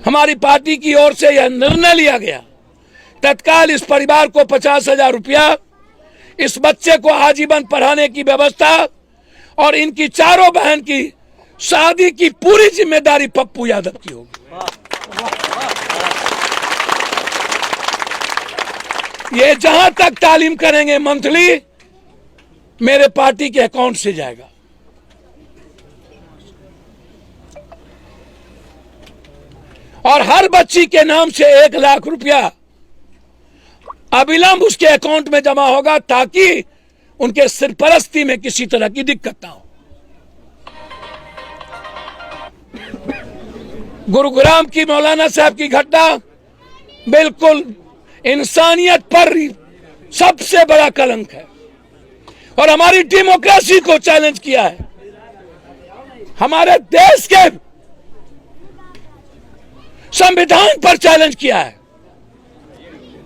हमारी पार्टी की ओर से यह निर्णय लिया गया, तत्काल इस परिवार को 50,000 रुपया, इस बच्चे को आजीवन पढ़ाने की व्यवस्था और इनकी चारों बहन की शादी की पूरी जिम्मेदारी पप्पू यादव की होगी। ये जहां तक तालीम करेंगे मंथली, मेरे पार्टी के अकाउंट से जाएगा। और हर बच्ची के नाम से 1 लाख रुपया अविलंब उसके अकाउंट में जमा होगा, ताकि उनके सरपरस्ती में किसी तरह की दिक्कत ना हो। गुरुग्राम की मौलाना साहब की घटना बिल्कुल इंसानियत पर सबसे बड़ा कलंक है और हमारी डेमोक्रेसी को चैलेंज किया है, हमारे देश के संविधान पर चैलेंज किया है।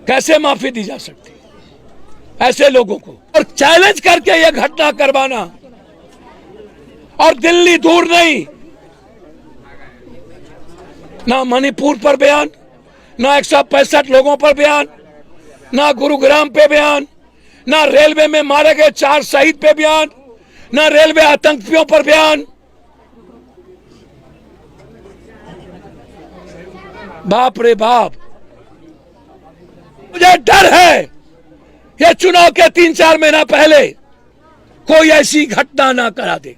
कैसे माफी दी जा सकती है ऐसे लोगों को? और चैलेंज करके यह घटना करवाना, और दिल्ली दूर नहीं, ना मणिपुर पर बयान, ना 165 लोगों पर बयान, ना गुरुग्राम पे बयान, ना रेलवे में मारे गए 4 शहीद पे बयान, ना रेलवे आतंकियों पर बयान। बाप रे बाप, मुझे डर है ये चुनाव के 3-4 महीना पहले कोई ऐसी घटना ना करा दे।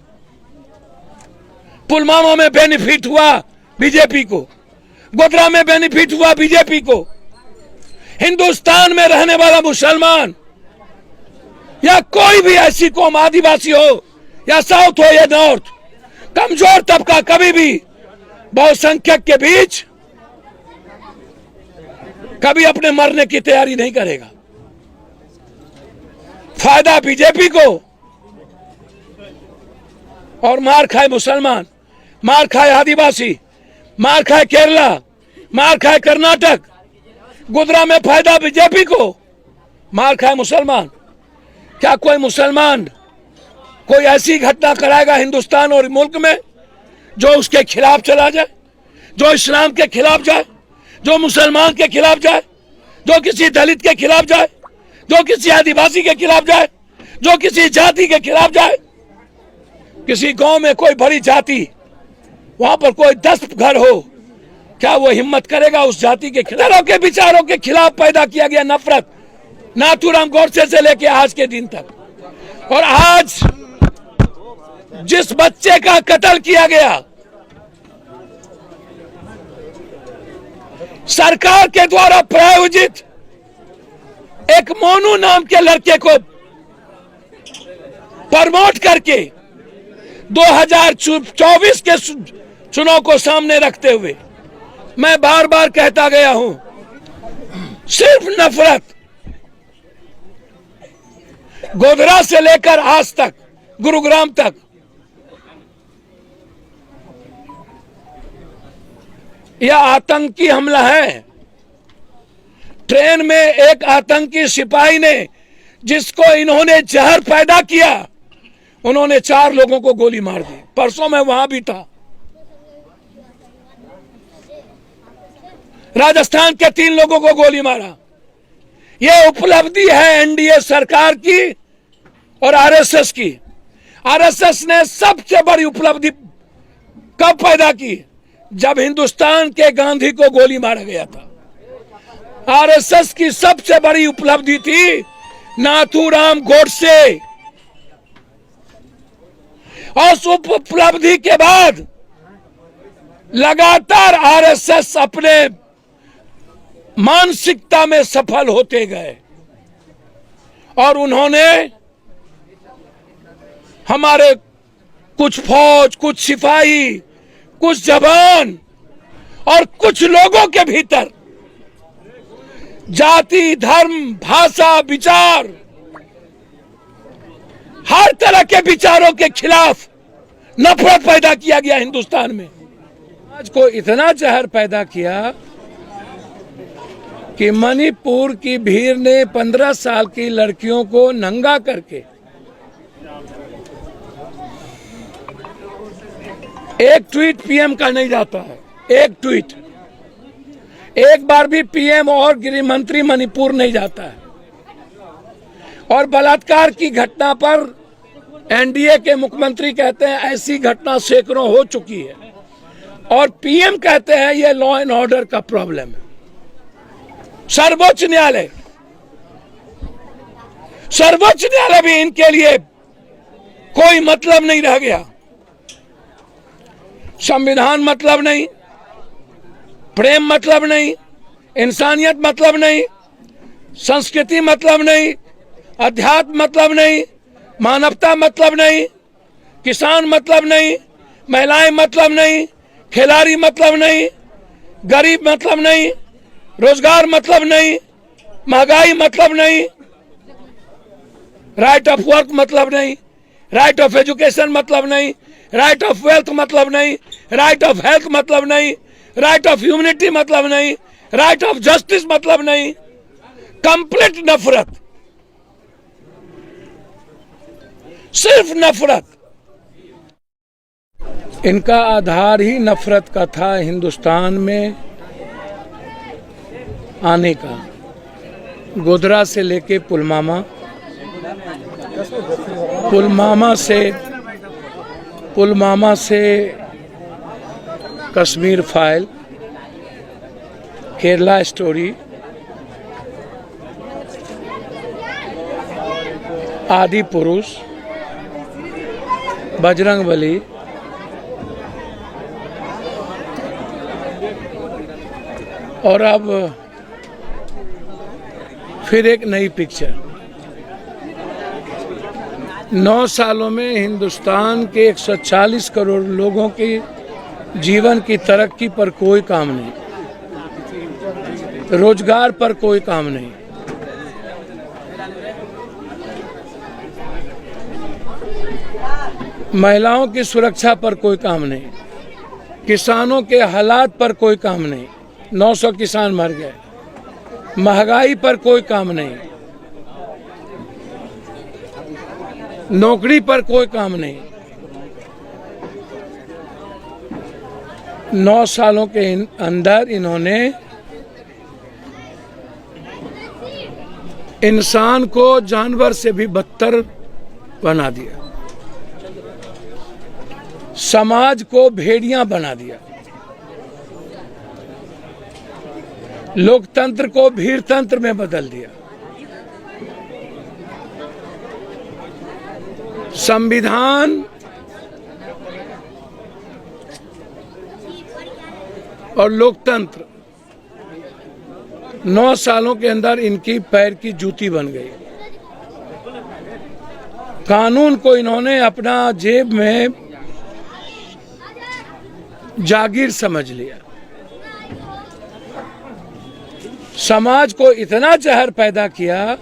पुलवामा में बेनिफिट हुआ बीजेपी को, गोधरा में बेनिफिट हुआ बीजेपी को। हिंदुस्तान में रहने वाला मुसलमान या कोई भी ऐसी कौम, आदिवासी हो या साउथ हो या नॉर्थ, कमजोर तबका कभी भी बहुसंख्यक के बीच कभी अपने मरने की तैयारी नहीं करेगा। फायदा बीजेपी को, और मार खाए मुसलमान, मार खाए आदिवासी, मार खाए केरला, मार खाए कर्नाटक। गुजरात में फायदा बीजेपी को, मार खाए मुसलमान। क्या कोई मुसलमान कोई ऐसी घटना कराएगा हिंदुस्तान और मुल्क में जो उसके खिलाफ चला जाए, जो इस्लाम के खिलाफ जाए, जो मुसलमान के खिलाफ जाए, जो किसी दलित के खिलाफ जाए, जो किसी आदिवासी के खिलाफ जाए, जो किसी जाति के खिलाफ जाए? किसी गांव में कोई बड़ी जाति, वहां पर कोई 10 घर हो, क्या वो हिम्मत करेगा उस जाति के खिलाफ? के विचारों के खिलाफ पैदा किया गया नफरत, नाथूराम गोडसे से लेके आज के दिन तक। और आज जिस बच्चे का कत्ल किया गया, सरकार के द्वारा प्रायोजित एक मोनू नाम के लड़के को प्रमोट करके 2024 के चुनाव को सामने रखते हुए मैं बार बार कहता गया हूं, सिर्फ नफरत, गोधरा से लेकर आज तक, गुरुग्राम तक, यह आतंकी हमला है। ट्रेन में एक आतंकी सिपाही ने, जिसको इन्होंने जहर पैदा किया, उन्होंने 4 लोगों को गोली मार दी। परसों मैं वहां भी था। राजस्थान के 3 लोगों को गोली मारा। यह उपलब्धि है एनडीए सरकार की और आरएसएस की। आरएसएस ने सबसे बड़ी उपलब्धि कब पैदा की? जब हिंदुस्तान के गांधी को गोली मारा गया था। आरएसएस की सबसे बड़ी उपलब्धि थी नाथूराम गोडसे। और उस उपलब्धि के बाद लगातार आरएसएस अपने मानसिकता में सफल होते गए और उन्होंने हमारे कुछ फौज, कुछ सिपाही, कुछ जवान और कुछ लोगों के भीतर जाति, धर्म, भाषा, विचार, हर तरह के विचारों के खिलाफ नफरत पैदा किया गया हिंदुस्तान में। आज को इतना जहर पैदा किया कि मणिपुर की भीड़ ने 15 साल की लड़कियों को नंगा करके एक ट्वीट पीएम का नहीं जाता है, एक ट्वीट एक बार भी पीएम और गृह मंत्री मणिपुर नहीं जाता है। और बलात्कार की घटना पर एनडीए के मुख्यमंत्री कहते हैं ऐसी घटना सैकड़ों हो चुकी है, और पीएम कहते हैं ये लॉ एंड ऑर्डर का प्रॉब्लम है। सर्वोच्च न्यायालय भी इनके लिए कोई मतलब नहीं रह गया। संविधान मतलब नहीं, प्रेम मतलब नहीं, इंसानियत मतलब नहीं, संस्कृति मतलब नहीं, अध्यात्म मतलब नहीं, मानवता मतलब नहीं, किसान मतलब नहीं, महिलाएं मतलब नहीं, खिलाड़ी मतलब नहीं, गरीब मतलब नहीं, रोजगार मतलब नहीं, महंगाई मतलब नहीं, राइट ऑफ वर्क मतलब नहीं, राइट ऑफ एजुकेशन मतलब नहीं, राइट ऑफ वेल्थ मतलब नहीं, राइट ऑफ हेल्थ मतलब नहीं, राइट ऑफ ह्यूमनिटी मतलब नहीं, राइट ऑफ जस्टिस मतलब नहीं। कंप्लीट नफरत, सिर्फ नफरत। इनका आधार ही नफरत का था हिंदुस्तान में आने का। गोधरा से लेके पुलवामा से कश्मीर फाइल, केरला स्टोरी, आदि पुरुष, बजरंगबली, और अब फिर एक नई पिक्चर। 9 सालों में हिंदुस्तान के 140 करोड़ लोगों की जीवन की तरक्की पर कोई काम नहीं, रोजगार पर कोई काम नहीं, महिलाओं की सुरक्षा पर कोई काम नहीं, किसानों के हालात पर कोई काम नहीं, 900 किसान मर गए, महंगाई पर कोई काम नहीं, नौकरी पर कोई काम नहीं। 9 सालों के अंदर इन्होंने इंसान को जानवर से भी बदतर बना दिया, समाज को भेड़िया बना दिया, लोकतंत्र को भीड़तंत्र में बदल दिया, संविधान और लोकतंत्र 9 सालों के अंदर इनकी पैर की जूती बन गई। कानून को इन्होंने अपना जेब में जागीर समझ लिया। समाज को इतना जहर पैदा किया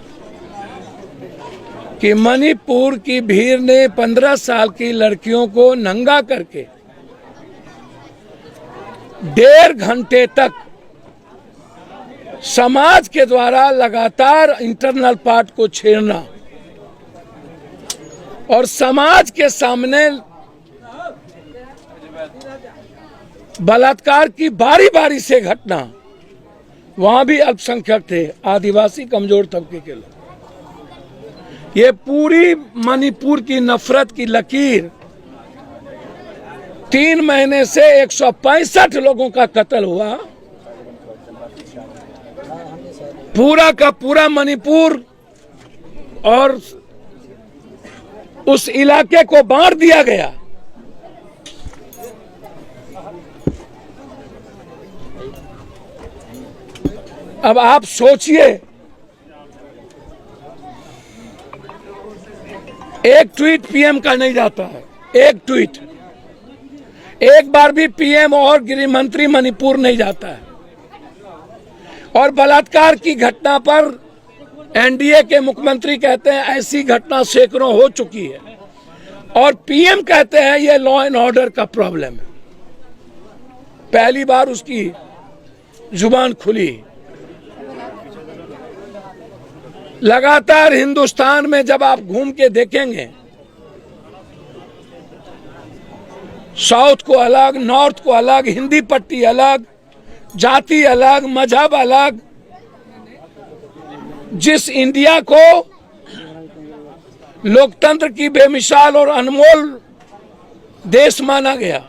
कि मणिपुर की भीड़ ने 15 साल की लड़कियों को नंगा करके 1.5 घंटे तक समाज के द्वारा लगातार इंटरनल पार्ट को छेड़ना और समाज के सामने बलात्कार की बारी बारी से घटना। वहां भी अल्पसंख्यक थे, आदिवासी कमजोर तबके के लोग। ये पूरी मणिपुर की नफरत की लकीर 3 महीने से 165 लोगों का कत्ल हुआ। पूरा का पूरा मणिपुर और उस इलाके को बांट दिया गया। अब आप सोचिए, एक ट्वीट पीएम का नहीं जाता है, एक ट्वीट। एक बार भी पीएम और गृह मंत्री मणिपुर नहीं जाता है। और बलात्कार की घटना पर एनडीए के मुख्यमंत्री कहते हैं ऐसी घटना सैकड़ों हो चुकी है, और पीएम कहते हैं ये लॉ एंड ऑर्डर का प्रॉब्लम है। पहली बार उसकी जुबान खुली। लगातार हिंदुस्तान में जब आप घूम के देखेंगे, साउथ को अलग, नॉर्थ को अलग, हिंदी पट्टी अलग, जाति अलग, मजहब अलग, जिस इंडिया को लोकतंत्र की बेमिसाल और अनमोल देश माना गया,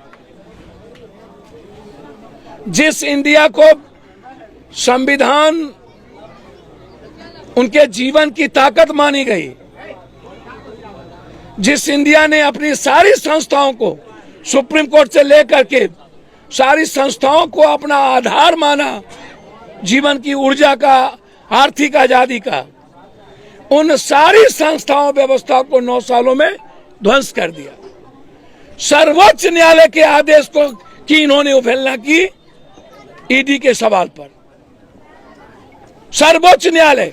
जिस इंडिया को संविधान उनके जीवन की ताकत मानी गई, जिस इंडिया ने अपनी सारी संस्थाओं को सुप्रीम कोर्ट से लेकर के सारी संस्थाओं को अपना आधार माना, जीवन की ऊर्जा का, आर्थिक आजादी का, उन सारी संस्थाओं व्यवस्था को 9 सालों में ध्वंस कर दिया। सर्वोच्च न्यायालय के आदेश को की इन्होंने अवहेलना की ईडी के सवाल पर। सर्वोच्च न्यायालय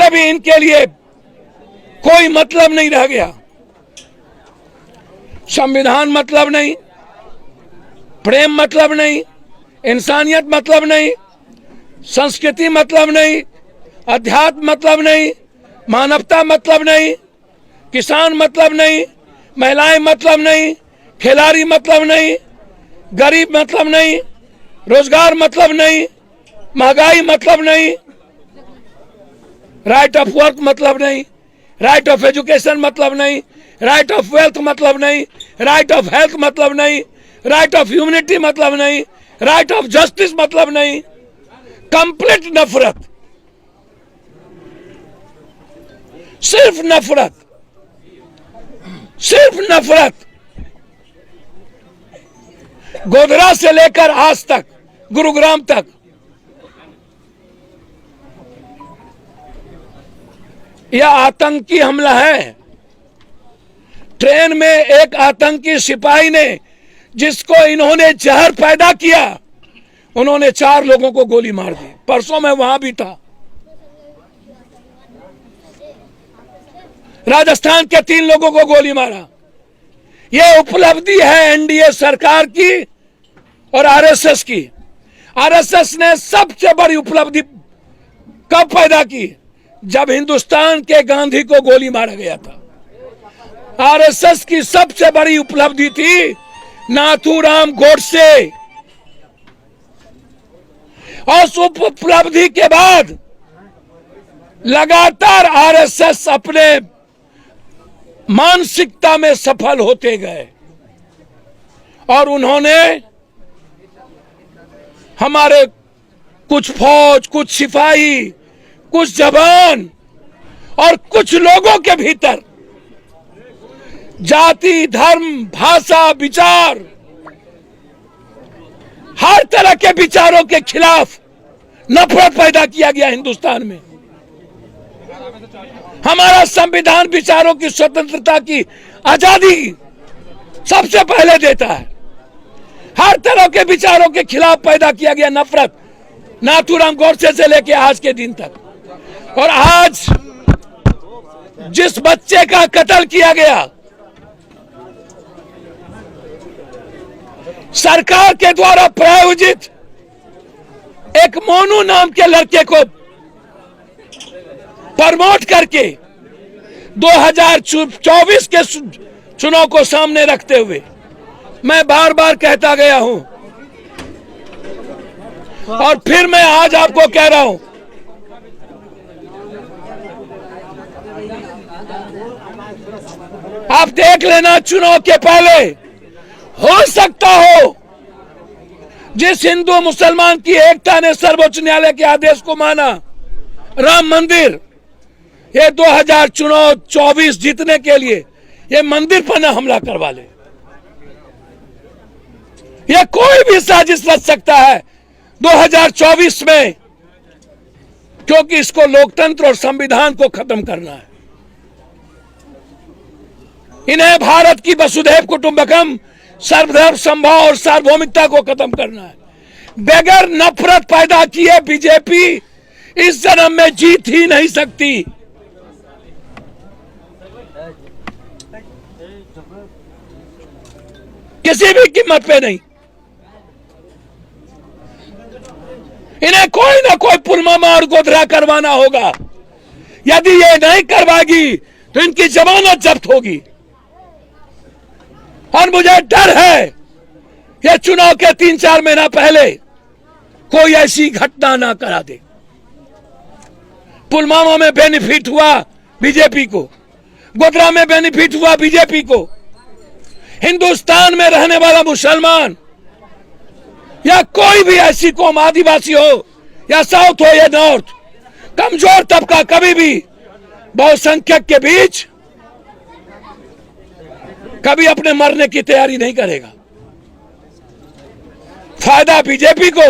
भी इनके लिए कोई मतलब नहीं रह गया। संविधान मतलब नहीं, प्रेम मतलब नहीं, इंसानियत मतलब नहीं, संस्कृति मतलब नहीं, अध्यात्म मतलब नहीं, मानवता मतलब नहीं, किसान मतलब नहीं, महिलाएं मतलब नहीं, खिलाड़ी मतलब नहीं, गरीब मतलब नहीं, रोजगार मतलब नहीं, महंगाई मतलब नहीं, राइट ऑफ वर्क मतलब नहीं, राइट ऑफ एजुकेशन मतलब नहीं, राइट ऑफ वेल्थ मतलब नहीं, राइट ऑफ हेल्थ मतलब नहीं, राइट ऑफ ह्यूमनिटी मतलब नहीं, राइट ऑफ जस्टिस मतलब नहीं। कंप्लीट नफरत, सिर्फ नफरत, सिर्फ नफरत। गोधरा से लेकर आज तक, गुरुग्राम तक, यह आतंकी हमला है। ट्रेन में एक आतंकी सिपाही ने, जिसको इन्होंने जहर पैदा किया, उन्होंने 4 लोगों को गोली मार दी। परसों मैं वहां भी था। राजस्थान के 3 लोगों को गोली मारा। यह उपलब्धि है एनडीए सरकार की और आरएसएस की। आरएसएस ने सबसे बड़ी उपलब्धि कब पैदा की? जब हिंदुस्तान के गांधी को गोली मारा गया था। आरएसएस की सबसे बड़ी उपलब्धि थी नाथूराम गोडसे। और उस उपलब्धि के बाद लगातार आरएसएस अपने मानसिकता में सफल होते गए और उन्होंने हमारे कुछ फौज, कुछ सिपाही, कुछ जवान और कुछ लोगों के भीतर जाति, धर्म, भाषा, विचार, हर तरह के विचारों के खिलाफ नफरत पैदा किया गया हिंदुस्तान में। हमारा संविधान विचारों की स्वतंत्रता की आजादी सबसे पहले देता है। हर तरह के विचारों के खिलाफ पैदा किया गया नफरत, नाथूराम गोडसे से लेकर आज के दिन तक। और आज जिस बच्चे का कत्ल किया गया, सरकार के द्वारा प्रायोजित एक मोनू नाम के लड़के को प्रमोट करके 2024 के चुनाव को सामने रखते हुए मैं बार बार कहता गया हूं और फिर मैं आज आपको कह रहा हूं, आप देख लेना चुनाव के पहले हो सकता हो जिस हिंदू मुसलमान की एकता ने सर्वोच्च न्यायालय के आदेश को माना, राम मंदिर, ये 2024 जीतने के लिए ये मंदिर पर न हमला करवा ले। ये कोई भी साजिश रच सकता है 2024 में, क्योंकि इसको लोकतंत्र और संविधान को खत्म करना है। इन्हें भारत की वसुधैव कुटुंबकम, सर्वधर्म समभाव और सार्वभौमिकता को खत्म करना है। बगैर नफरत पैदा किए बीजेपी इस जन्म में जीत ही नहीं सकती। किसी भी कीमत पे नहीं। इन्हें कोई ना कोई पुलवामा और गोधरा करवाना होगा। यदि ये नहीं करवाएगी तो इनकी जमानत जब्त होगी। और मुझे डर है ये चुनाव के 3-4 महीना पहले कोई ऐसी घटना ना करा दे। पुलवामा में बेनिफिट हुआ बीजेपी को, गोधरा में बेनिफिट हुआ बीजेपी को। हिंदुस्तान में रहने वाला मुसलमान या कोई भी ऐसी कौम, आदिवासी हो या साउथ हो या नॉर्थ, कमजोर तबका कभी भी बहुसंख्यक के बीच कभी अपने मरने की तैयारी नहीं करेगा। फायदा बीजेपी को,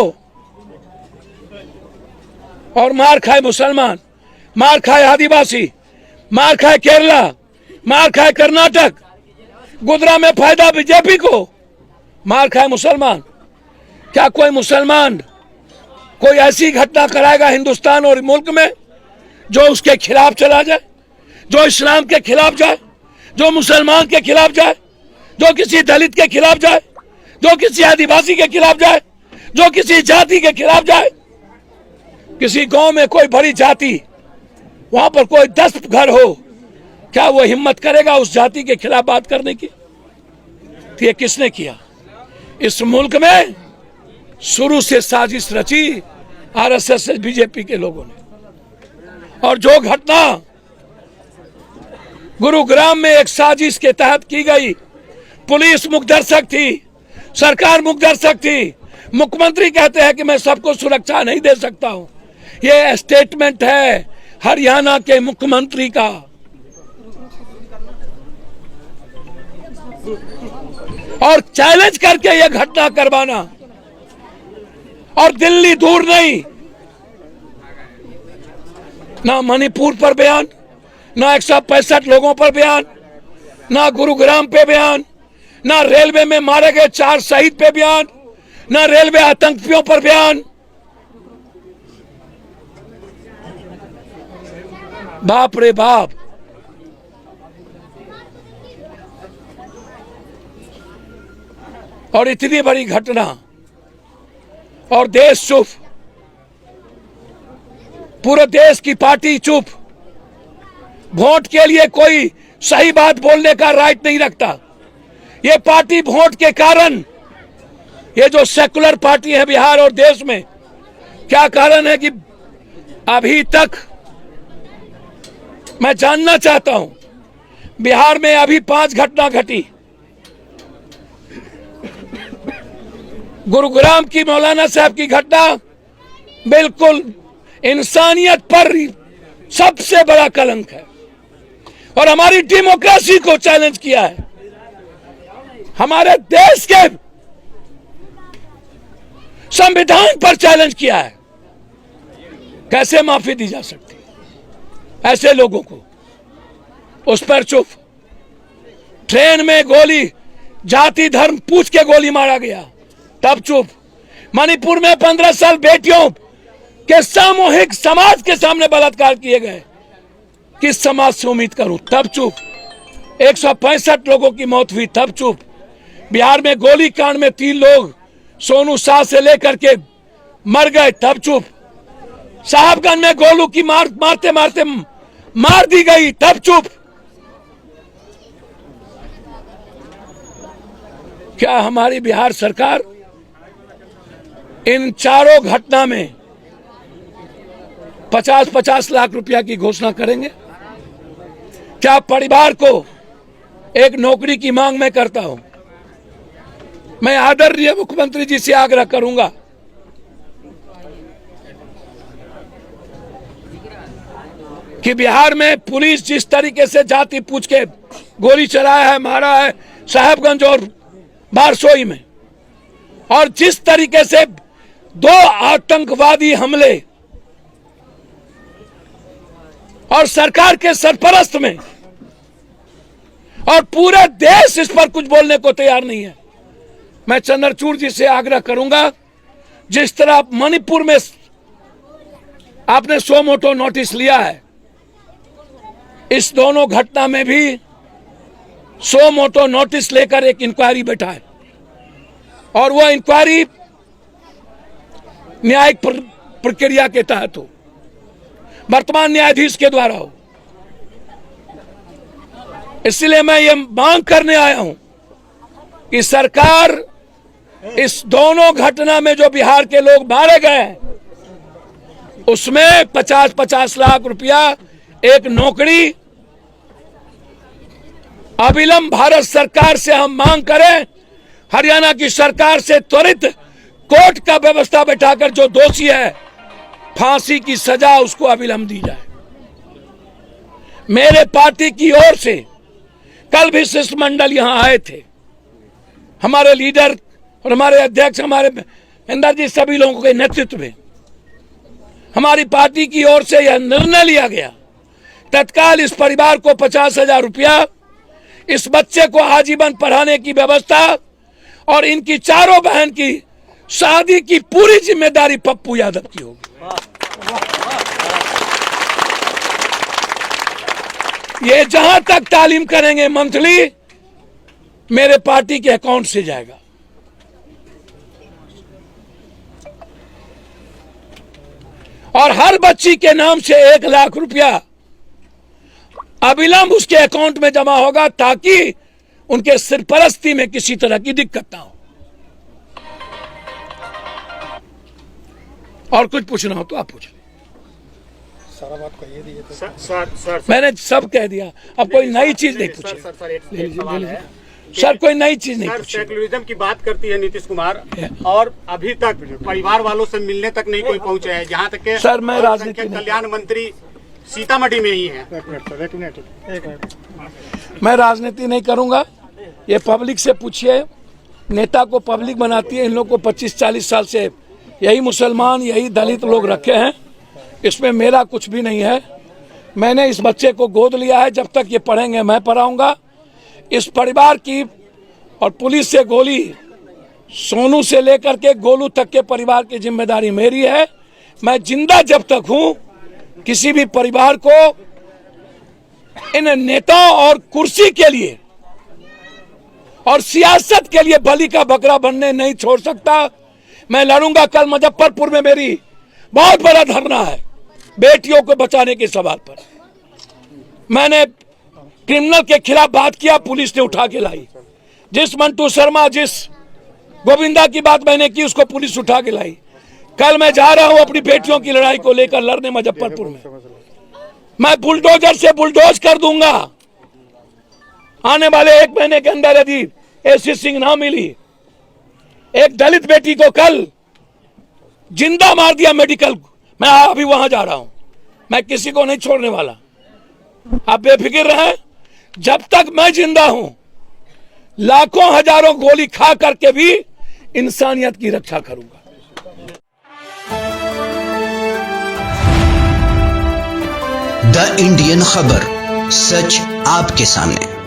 और मार खाए मुसलमान, मार खाए आदिवासी, मार खाए केरला, मार खाए कर्नाटक, गुजरात में फायदा बीजेपी को, मार खाए मुसलमान। क्या कोई मुसलमान कोई ऐसी घटना कराएगा हिंदुस्तान और मुल्क में जो उसके खिलाफ चला जाए, जो इस्लाम के खिलाफ जाए, जो मुसलमान के खिलाफ जाए, जो किसी दलित के खिलाफ जाए, जो किसी आदिवासी के खिलाफ जाए, जो किसी जाति के खिलाफ जाए? किसी गांव में कोई बड़ी जाति, वहां पर कोई 10 घर हो, क्या वो हिम्मत करेगा उस जाति के खिलाफ बात करने की? तो ये किसने किया? इस मुल्क में शुरू से साजिश रची आरएसएस से बीजेपी के लोगों ने। और जो घटना गुरुग्राम में एक साजिश के तहत की गई, पुलिस मुखदर्शक थी, सरकार मुखदर्शक थी, मुख्यमंत्री कहते हैं कि मैं सबको सुरक्षा नहीं दे सकता हूं। यह स्टेटमेंट है हरियाणा के मुख्यमंत्री का। और चैलेंज करके यह घटना करवाना, और दिल्ली दूर नहीं, ना मणिपुर पर बयान, ना 165 लोगों पर बयान, ना गुरुग्राम पे बयान, ना रेलवे में मारे गए 4 शहीद पे बयान, ना रेलवे आतंकियों पर बयान। बाप रे बाप। और इतनी बड़ी घटना और देश चुप, पूरे देश की पार्टी चुप। वोट के लिए कोई सही बात बोलने का राइट नहीं रखता। ये पार्टी वोट के कारण, ये जो सेकुलर पार्टी है बिहार और देश में, क्या कारण है कि अभी तक, मैं जानना चाहता हूं, बिहार में अभी 5 घटना घटी। गुरुग्राम की मौलाना साहब की घटना बिल्कुल इंसानियत पर सबसे बड़ा कलंक है, और हमारी डेमोक्रेसी को चैलेंज किया है, हमारे देश के संविधान पर चैलेंज किया है। कैसे माफी दी जा सकती है ऐसे लोगों को? उस पर चुप। ट्रेन में गोली, जाति धर्म पूछ के गोली मारा गया, तब चुप। मणिपुर में 15 साल बेटियों के सामूहिक समाज के सामने बलात्कार किए गए, किस समाज से उम्मीद करूं? तब चुप। 165 लोगों की मौत हुई, तब चुप। बिहार में गोली कांड में 3 लोग सोनू शाह से लेकर के मर गए, तब चुप। साहबगंज में गोलू की मारते मारते मार दी गई, तब चुप। क्या हमारी बिहार सरकार इन चारों घटना में 50-50 लाख रुपया की घोषणा करेंगे? क्या परिवार को एक नौकरी की मांग मैं करता हूं। मैं आदरणीय मुख्यमंत्री जी से आग्रह करूंगा, कि बिहार में पुलिस जिस तरीके से जाति पूछ के गोली चलाया है, मारा है साहेबगंज और बारसोई में, और जिस तरीके से 2 आतंकवादी हमले और सरकार के सरपरस्त में, और पूरे देश इस पर कुछ बोलने को तैयार नहीं है। मैं चंद्रचूड़ जी से आग्रह करूंगा, जिस तरह मणिपुर में आपने सो मोटो नोटिस लिया है, इस दोनों घटना में भी सो मोटो नोटिस लेकर एक इंक्वायरी बैठाए, और वह इंक्वायरी न्यायिक प्रक्रिया के तहत हो, वर्तमान न्यायाधीश के द्वारा हो। इसलिए मैं ये मांग करने आया हूं कि सरकार इस दोनों घटना में जो बिहार के लोग मारे गए उसमें 50-50 लाख रुपया एक नौकरी अविलंब भारत सरकार से हम मांग करें, हरियाणा की सरकार से त्वरित कोर्ट का व्यवस्था बैठाकर जो दोषी है फांसी की सजा उसको अविलंब दी जाए। मेरे पार्टी की ओर से कल भी शिष्टमंडल यहां आए थे, हमारे लीडर और हमारे अध्यक्ष हमारे इंदर जी सभी लोगों के नेतृत्व में हमारी पार्टी की ओर से यह निर्णय लिया गया, तत्काल इस परिवार को 50,000 रुपया, इस बच्चे को आजीवन पढ़ाने की व्यवस्था और इनकी चारों बहन की शादी की पूरी जिम्मेदारी पप्पू यादव की होगी। ये जहां तक तालीम करेंगे मंथली मेरे पार्टी के अकाउंट से जाएगा। और हर बच्ची के नाम से 1 लाख रुपया अविलंब उसके अकाउंट में जमा होगा ताकि उनके सरपरस्ती में किसी तरह की दिक्कत ना हो। और कुछ पूछना हो तो आप पूछ लें। सारा बात कहिए दीजिए तो। सर मैंने सब कह दिया, अब कोई नई चीज नहीं पूछी। सर कोई नई चीज नहीं पूछी। सेकुलरिज्म की बात करती है नीतीश कुमार और अभी तक परिवार वालों से मिलने तक नहीं कोई पहुंचा है, जहां तक के सर मैं राजनीति कल्याण मंत्री सीतामढ़ी में ही है। एक मिनट। मैं राजनीति नहीं करूंगा, ये पब्लिक से पूछिए। नेता को पब्लिक बनाती है, इन लोग को 25-40 साल से यही मुसलमान यही दलित लोग रखे हैं, इसमें मेरा कुछ भी नहीं है। मैंने इस बच्चे को गोद लिया है, जब तक ये पढ़ेंगे मैं पढ़ाऊंगा। इस परिवार की और पुलिस से गोली, सोनू से लेकर के गोलू तक के परिवार की जिम्मेदारी मेरी है। मैं जिंदा जब तक हूं किसी भी परिवार को इन नेताओं और कुर्सी के लिए और सियासत के लिए बलि का बकरा बनने नहीं छोड़ सकता। मैं लड़ूंगा। कल मुजफ्फरपुर में मेरी बहुत बड़ा धरना है बेटियों को बचाने के सवाल पर। मैंने क्रिमिनल के खिलाफ बात किया, पुलिस ने उठा के लाई। जिस मंटू शर्मा जिस गोविंदा की बात मैंने की उसको पुलिस उठा के लाई। कल मैं जा रहा हूं अपनी बेटियों की लड़ाई को लेकर लड़ने मुजफ्फरपुर में। मैं बुलडोजर से बुलडोज कर दूंगा। आने वाले 1 महीने के अंदर यदि एसी सिंह ना मिली, एक दलित बेटी को कल जिंदा मार दिया मेडिकल, मैं अभी वहां जा रहा हूं। मैं किसी को नहीं छोड़ने वाला, आप बेफिक्र रहें। जब तक मैं जिंदा हूं लाखों हजारों गोली खा करके भी इंसानियत की रक्षा करूंगा। द इंडियन खबर, सच आपके सामने।